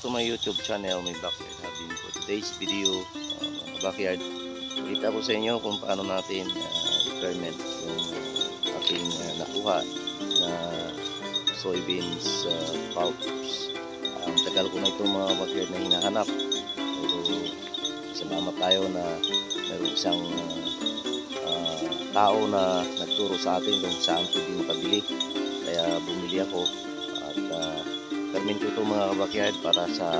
to my YouTube channel, my backyard hobby. For today's video, backyard, pakita ko sa inyo kung paano natin i-ferment yung ating nakuha na soybeans pulps. Ang tagal ko na itong mga backyard na hinahanap, pero salamat tayo na mayroong isang tao na nagturo sa atin kung saan pwede makabili, kaya bumili ako at ferment ko itong mga backyard para sa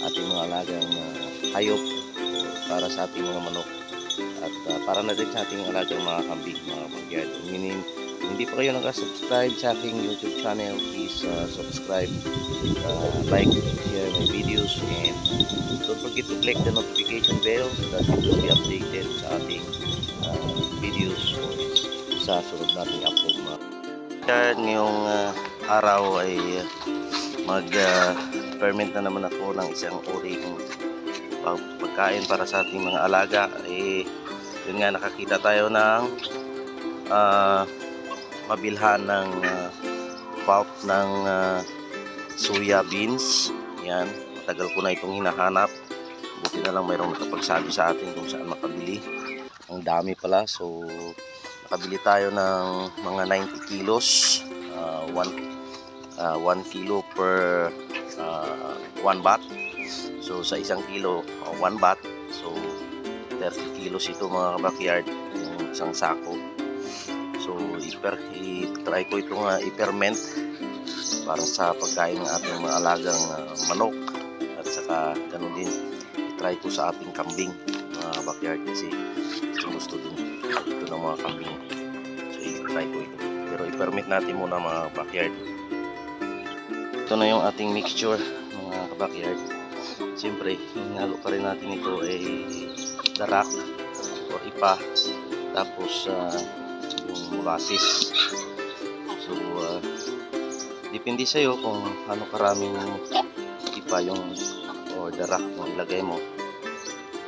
ating mga alagang hayop, para sa ating mga manok, at para na din sa ating alagang mga kambing, mga backyard. Hindi pa kayo nag-subscribe sa aking YouTube channel, please subscribe, like, share my videos, and don't forget to click the notification bell so that you will be updated sa ating videos sa sunod nating upload. Ngayong araw ay mag-ferment na naman ako ng isang uri ng pagkain para sa ating mga alaga. Yun nga, nakakita tayo ng mabilhan ng pulp ng soya beans. Yan, matagal ko na itong hinahanap, buti na lang mayroong nakapagsabi sa atin kung saan makabili. Ang dami pala, so nakabili tayo ng mga 90 kilos, 1 kilo per 1 baht. So sa isang kilo, 1 baht, so 30 kilos ito mga backyard, yung isang sako. So i-try ko itong i-ferment para sa pagkain ng ating mga alagang manok, at saka ganun din i-try ko sa ating kambing mga backyard, kasi gusto din ito ng mga kambing. So i-try ko ito, pero i-ferment natin muna mga backyard. Ito na yung ating mixture mga backyard. Siyempre hinalo pa rin natin ito ay darak or ipa, tapos yung molasses. So depende sa iyo kung ano karaming ipa yung or darak yung ilagay mo.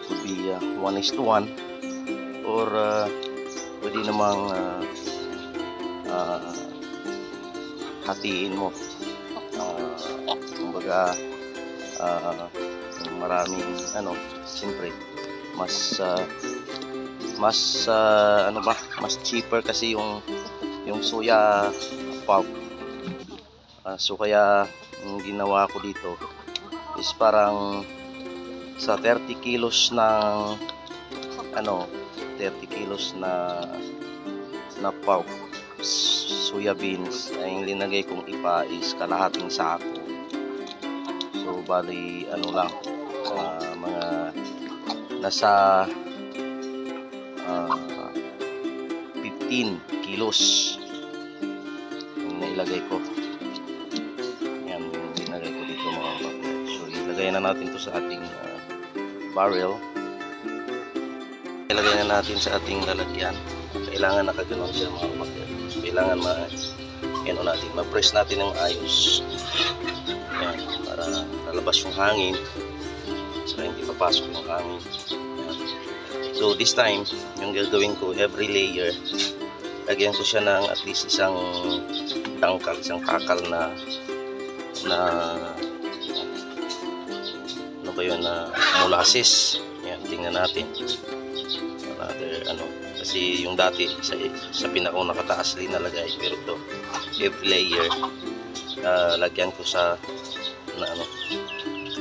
Could be 1:1, or pwede namang hatiin mo, kumbaga maraming siyempre mas cheaper kasi yung soya pulp. So kaya yung ginawa ko dito is parang sa 30 kilos ng 30 kilos na pulp soya beans ay yung linagay kong ipa is kalahating sako. So bali lang, mga nasa 15 kilos yung nailagay ko. Yan yung linagay ko dito mga backyard. So ilagay na natin to sa ating barrel. Ilagay na natin sa ating lalagyan. Kailangan nakaganon siya mga backyard. Kailangan natin ma-press natin ng ayos. Yan, para lalabas yung hangin, saka hindi papasok yung hangin. Yan. So this time, yung gagawin ko, every layer lagyan ko siya ng at least isang dangkal, isang kakal na molasses. Yan, tingnan natin. Kasi yung dati sa pinakong nakataas linalagay, pero ito every layer lagyan ko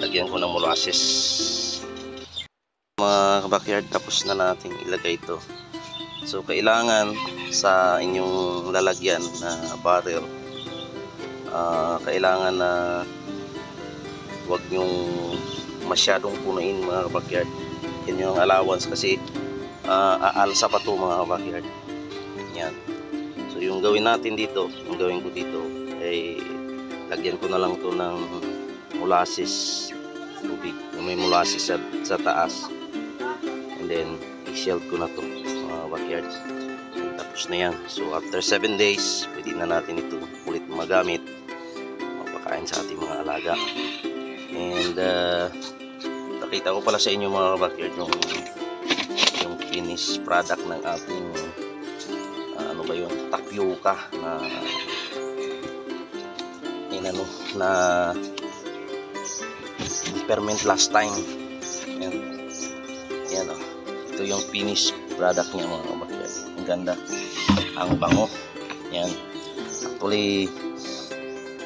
lagyan ko ng molasses. Mga backyard, tapos na natin ilagay ito. So kailangan sa inyong lalagyan na barrel, kailangan na wag nyong masyadong punuin mga backyard. Yan yung allowance, kasi aalsa pa to mga backyard. Yan. So yung gawin natin dito, yung gawin ko dito ay lagyan ko na lang to ng molasses, tubig, may molasses sa taas, and then i-shelled ko na to mga backyard. Tapos na yan. So after 7 days pwede na natin ito ulit magamit, mapakain sa ating mga alaga. And nakita ko pala sa inyo mga backyard yung finished product ng ating tapioca na ferment last time. Yan. Yan o. Ito yung finished product niya mga kabakyard. Ang ganda. Ang bango. Yan. Actually,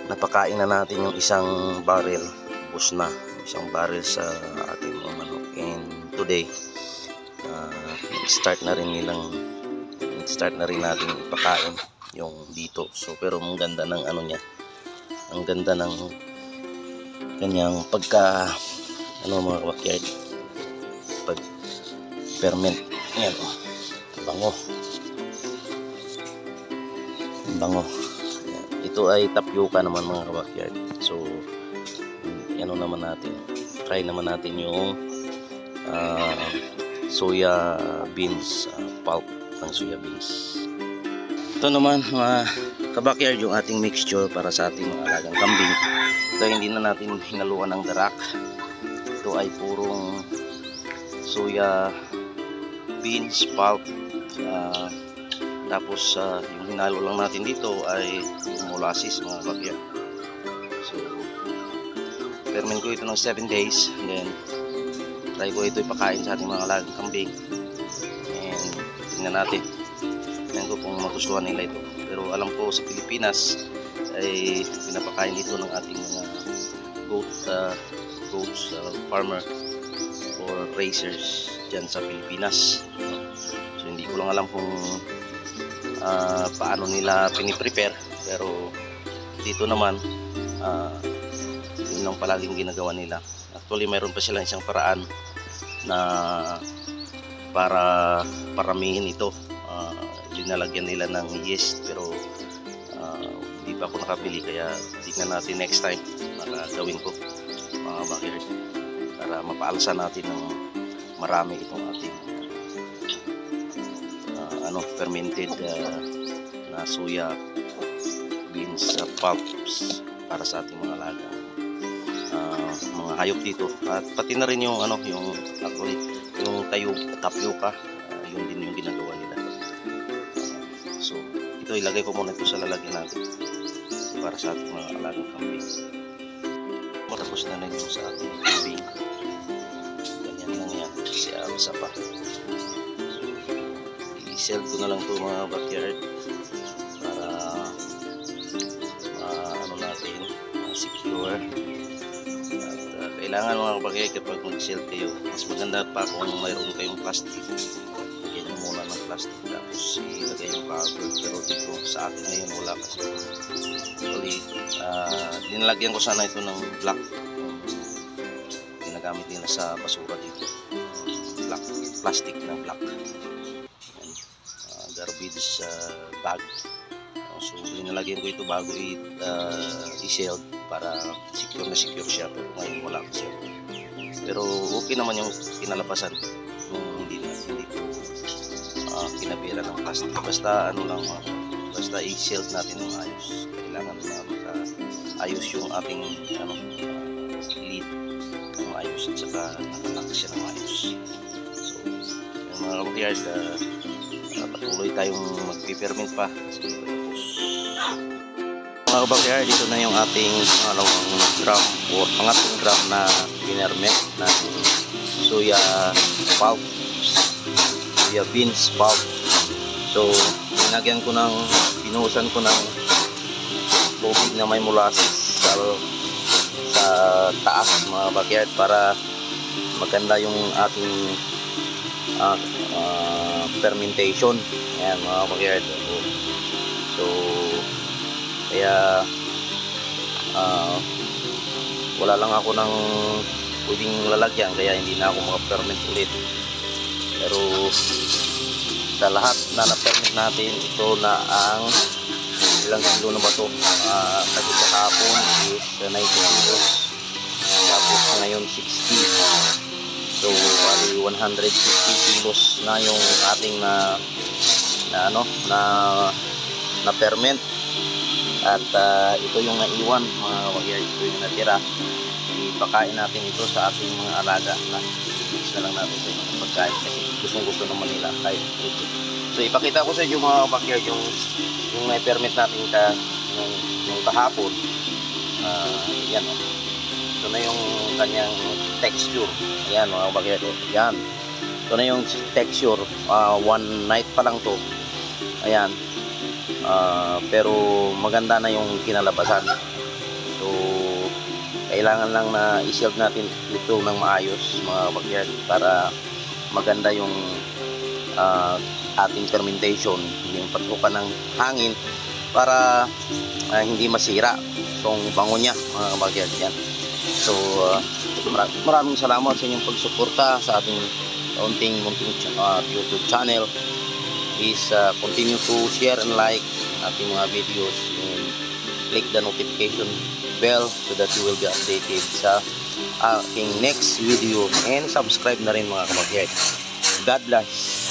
napakain na natin yung isang barrel. Bus na. Isang barrel sa ating mga manok. And today, start na rin natin ipakain yung dito. So pero ang ganda ng ano niya. Ang ganda ng kanyang pagka mga kabakyard, pag ferment. Yan o. Bango. Bango. Yan. Ito ay tapioca naman mga kabakyard. So naman natin, try naman natin yung soya beans, pulp ng soya beans. Ito naman mga kabakyard yung ating mixture para sa ating mga alagang kambing. Ito hindi na natin hinaluan ng darak. Ito ay purong soya beans, pulp, tapos yung hinalo lang natin dito ay molasses mga kabakyard. So ferment ko ito ng 7 days, and then try ko ito ipakain sa ating mga alagang kambing, and tingnan natin ko kung magustuhan nila ito. Pero alam ko sa Pilipinas ay pinapakain ito ng ating mga goats farmer or raisers dyan sa Pilipinas. So hindi ko lang alam kung paano nila piniprepare, pero dito naman yun lang palaging ginagawa nila. Actually mayroon pa silang isang paraan na para paramihin ito. Dinalagyan nila ng yeast, pero hindi pa ako nakabili, kaya tignan natin next time na gawin ko mga kabakyard, para mapaalsa natin ng marami itong ating fermented na soya beans pulps para sa ating mga alaga mga hayop dito, at pati na rin yung actually yung tapioca, yun din yung ginagawa nila. So ito ilagay ko muna ito sa lalagyan natin para sa ating mga alagang kambing. Matapos na rin yung sa ating kambing, ganyan lang yan kasi isa pa. So i-sell ko na lang ito mga backyard para natin secure. At kailangan mga backyard, kapag mag-sell kayo, mas maganda pa kung mayroon kayong plastic. Lagyan mo muna ng plastic tapos ilagay yung cover, pero dito sa akin ngayon wala kasi. Actually dinalagyan ko sana ito ng black, ginagamit nila sa basura dito, black plastic na black. Yan, garbage bag. So linalagyan ko ito bago i-sealed para secure na secure siya, pero ngayon wala kasi. Pero okay naman yung kinalabasan nung hindi ko kinabira ng plastic. Basta basta i-sealed natin ng ayos. Kailangan na ayos yung ating lid ng ayos, at saka nakalock siya ng ayos. So yung mga kabakyard, patuloy tayong mag-ferment pa kasi tapos. Mga kabakyard, dito na yung ating gram o pangatlong gram na pinerment na soya pulp, soya beans pulp. So binagyan ko pinuhusan ko ng tubig na may molasses sa taas mga kabakyard, para maganda yung ating fermentation. Ayan mga kabakyard. So kaya wala lang ako ng pwedeng lalagyan, kaya hindi na ako maka-ferment ulit. Pero sa lahat na na-ferment natin, ito na ang ilang kilo na ba ito? Kasi kahapon is 90 kilos, tapos ngayon 60. So bali 150 kilos na yung ating na ferment. At ito yung naiwan mga kabakyard, ito yung natira. Ipakain natin ito sa ating mga alaga na i-mix na lang natin sa mga pagkain kasi gusto naman nila kahit ito. So ipakita ko sa inyo mga kabakyard yung na-ferment natin yung kahapon. Yan ito na yung kanyang texture. Ayan mga kabakyard, yan. Ito na yung texture, one night pa lang to. Ayan. Pero maganda na yung kinalabasan. So kailangan lang na i-shield natin ito ng maayos mga kabakyard para maganda yung ating fermentation, yung pagsukan ng hangin para hindi masira itong bango niya mga kabakyard. Yan. So maraming salamat sa inyong pagsuporta sa ating munting YouTube channel. Please continue to share and like ating mga videos and click the notification bell so that you will be updated sa aking next video, and subscribe na rin mga kabakyard. God bless.